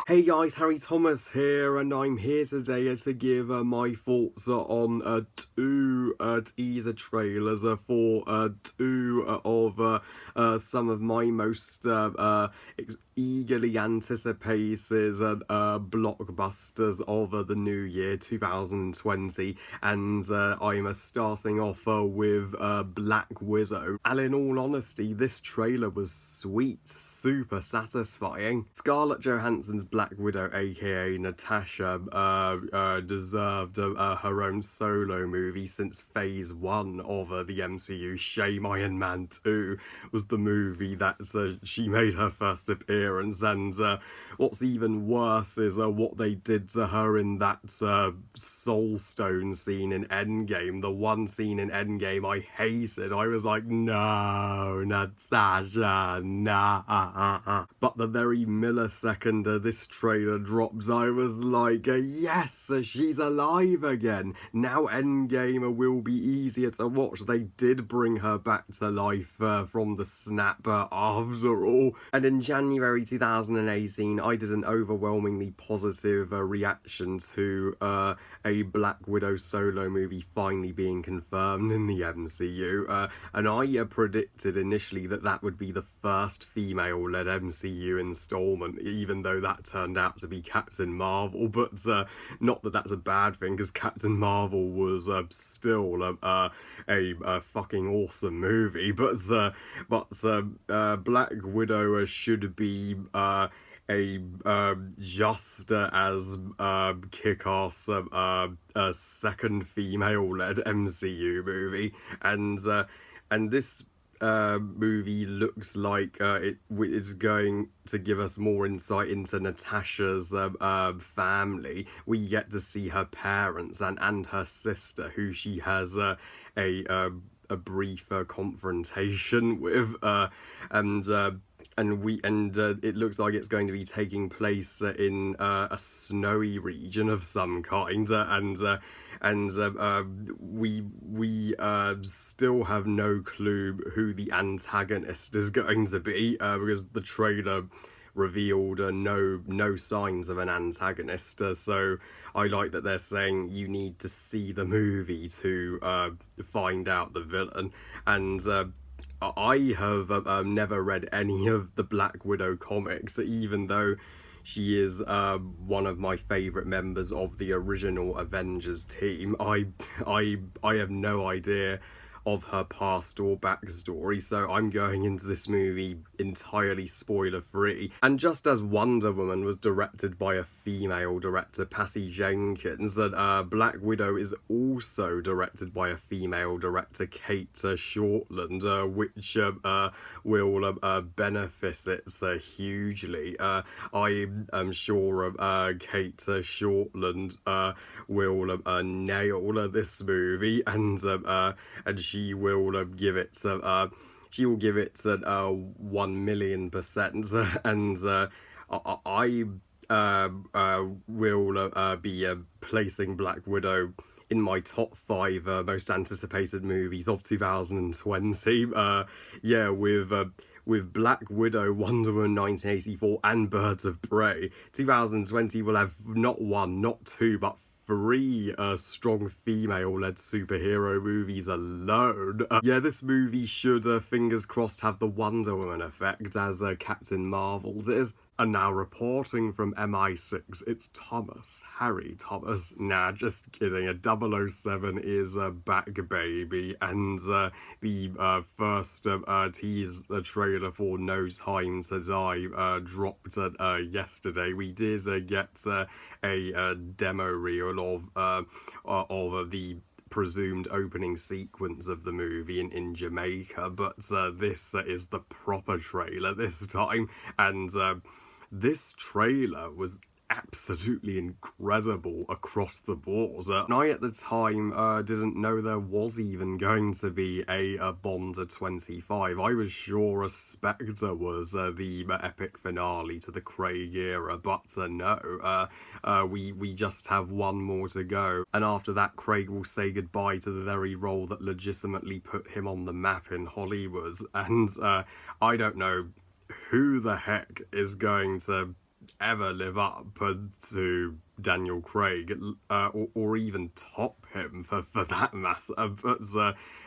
Hey guys, Harry Thomas here, and I'm here today to give my thoughts on two teaser trailers for two of some of my most eagerly anticipated blockbusters of the new year 2020, and I'm starting off with Black Widow. And in all honesty, this trailer was sweet, super satisfying. Scarlett Johansson's Black Widow, aka Natasha, deserved her own solo movie since phase 1 of the MCU. Shame Iron Man 2 was the movie that she made her first appearance, and what's even worse is what they did to her in that Soul Stone scene in Endgame. The one scene in Endgame I hated. I was like, no, Natasha, nah. But the very millisecond this trailer drops, I was like, yes, she's alive again. Now Endgame will be easier to watch. They did bring her back to life from the snap after all. And in January 2018, I did an overwhelmingly positive reaction to a Black Widow solo movie finally being confirmed in the MCU. And I predicted initially that would be the first female-led MCU installment, even though that turned out to be Captain Marvel. But not that that's a bad thing, because Captain Marvel was still a fucking awesome movie. But Black Widow should be just as kick-ass second female-led MCU movie, and this movie looks like it's going to give us more insight into Natasha's family. We get to see her parents and her sister, who she has a brief confrontation with, and it looks like it's going to be taking place in a snowy region of some kind, and we still have no clue who the antagonist is going to be, because the trailer revealed no signs of an antagonist. So I like that they're saying you need to see the movie to find out the villain. And I have never read any of the Black Widow comics, even though she is one of my favourite members of the original Avengers team. I have no idea of her past or backstory, so I'm going into this movie entirely spoiler free. And just as Wonder Woman was directed by a female director, Patty Jenkins, that Black Widow is also directed by a female director, Kate Shortland, which will benefit it hugely. I am sure Kate Shortland will nail this movie, and she will give it 1,000,000%, and I will be placing Black Widow in my top 5 most anticipated movies of 2020. With Black Widow, Wonder Woman 1984, and Birds of Prey, 2020 will have not 1, not 2, but 3 strong female-led superhero movies alone. This movie should, fingers crossed, have the Wonder Woman effect as Captain Marvel's is. And now reporting from MI6, it's Thomas, Harry Thomas. Nah, just kidding. 007 is back, baby. And the first teaser trailer for No Time to Die dropped yesterday. We did get a demo reel of the presumed opening sequence of the movie in Jamaica, but this is the proper trailer this time, and this trailer was absolutely incredible across the board. And I at the time didn't know there was even going to be a Bond 25. I was sure a Spectre was the epic finale to the Craig era, but no, we just have one more to go. And after that, Craig will say goodbye to the very role that legitimately put him on the map in Hollywood. And I don't know who the heck is going to ever live up to Daniel Craig, or even top him for that matter.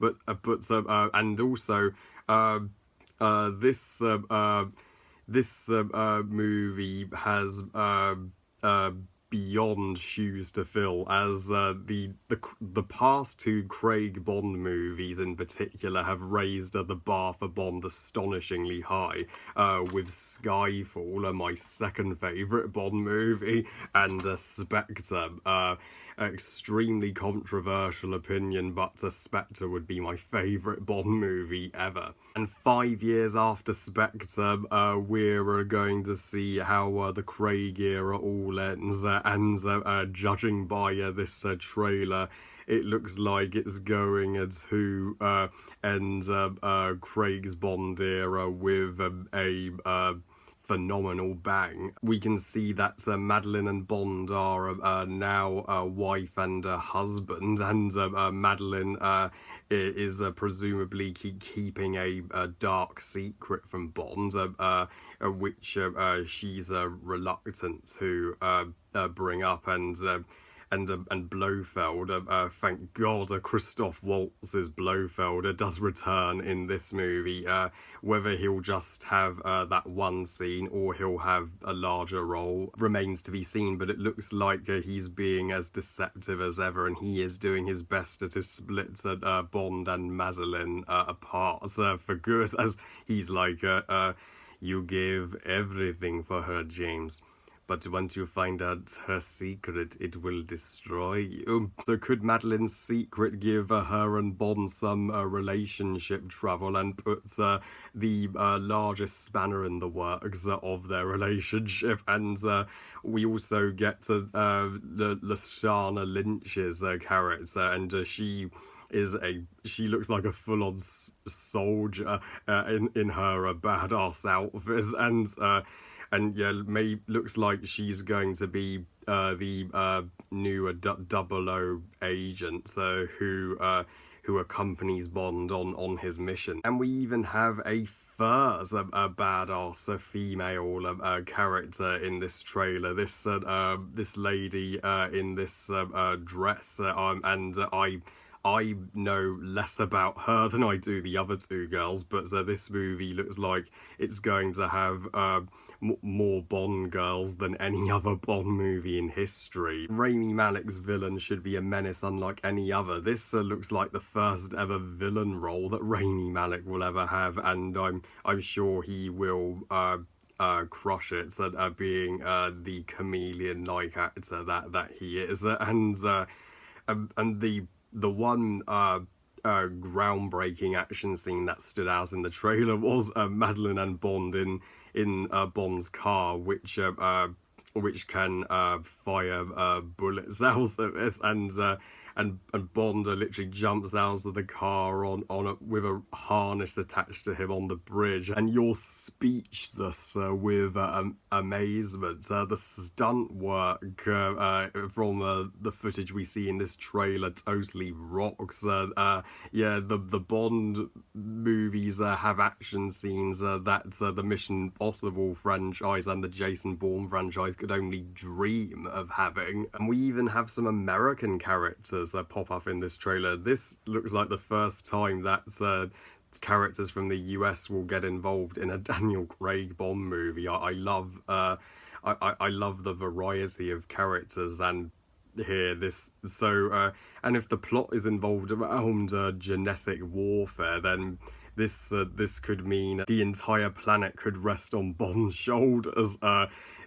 And also, uh, this movie has uh, beyond shoes to fill, as the past two Craig Bond movies in particular have raised the bar for Bond astonishingly high, with Skyfall, my second favourite Bond movie, and Spectre. Extremely controversial opinion, but Spectre would be my favourite Bond movie ever. And 5 years after Spectre, we're going to see how the Craig era all ends, and judging by this trailer, it looks like it's going to end Craig's Bond era with a phenomenal bang. We can see that Madeline and Bond are now wife and husband, and Madeline is presumably keeping a dark secret from Bond, which she's reluctant to bring up, and Blofeld, thank God, Christoph Waltz's Blofeld does return in this movie. Whether he'll just have that one scene or he'll have a larger role remains to be seen, but it looks like he's being as deceptive as ever, and he is doing his best to split Bond and Madeline apart for good, as he's like, you gave everything for her, James. But once you find out her secret, it will destroy you. So could Madeline's secret give her and Bond some relationship trouble, and put the largest spanner in the works of their relationship? And we also get Lashana Lynch's character, and she looks like a full-on soldier in her badass outfit, and yeah, looks like she's going to be the new 00 agent who accompanies Bond on his mission. And we even have a first a badass female character in this trailer. This lady in this dress, and I know less about her than I do the other two girls, but this movie looks like it's going to have more Bond girls than any other Bond movie in history. Rami Malek's villain should be a menace unlike any other. This looks like the first ever villain role that Rami Malek will ever have, and I'm sure he will crush it, being the chameleon-like actor that he is, and the one groundbreaking action scene that stood out in the trailer was Madeline and Bond in Bond's car, which can fire bullets out of it, and Bond literally jumps out of the car with a harness attached to him on the bridge, and you're speechless with amazement. The stunt work from the footage we see in this trailer totally rocks. Yeah, the Bond movies have action scenes that the Mission Impossible franchise and the Jason Bourne franchise could only dream of having. And we even have some American characters pop up in this trailer. This looks like the first time that characters from the US will get involved in a Daniel Craig Bond movie. I love the variety of characters, and here and if the plot is involved around genetic warfare, then this could mean the entire planet could rest on Bond's shoulders.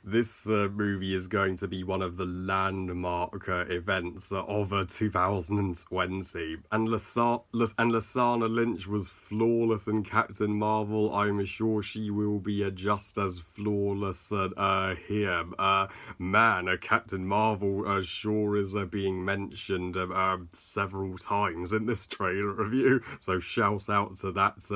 This movie is going to be one of the landmark events of 2020. And Lashana Lynch was flawless in Captain Marvel. I'm sure she will be just as flawless here. Man, Captain Marvel sure is being mentioned several times in this trailer review. So shout out to that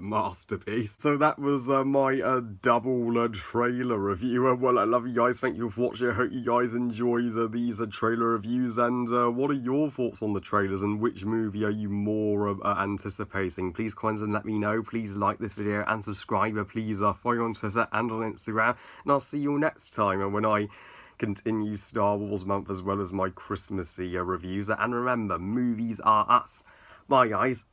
masterpiece. So that was my double trailer review. well, I love you guys. Thank you for watching. I hope you guys enjoyed these trailer reviews. And what are your thoughts on the trailers, and which movie are you more anticipating? Please comment and let me know. Please like this video and subscribe. Please follow me on Twitter and on Instagram. And I'll see you all next time when I continue Star Wars month as well as my Christmassy reviews. And remember, movies are us. Bye, guys.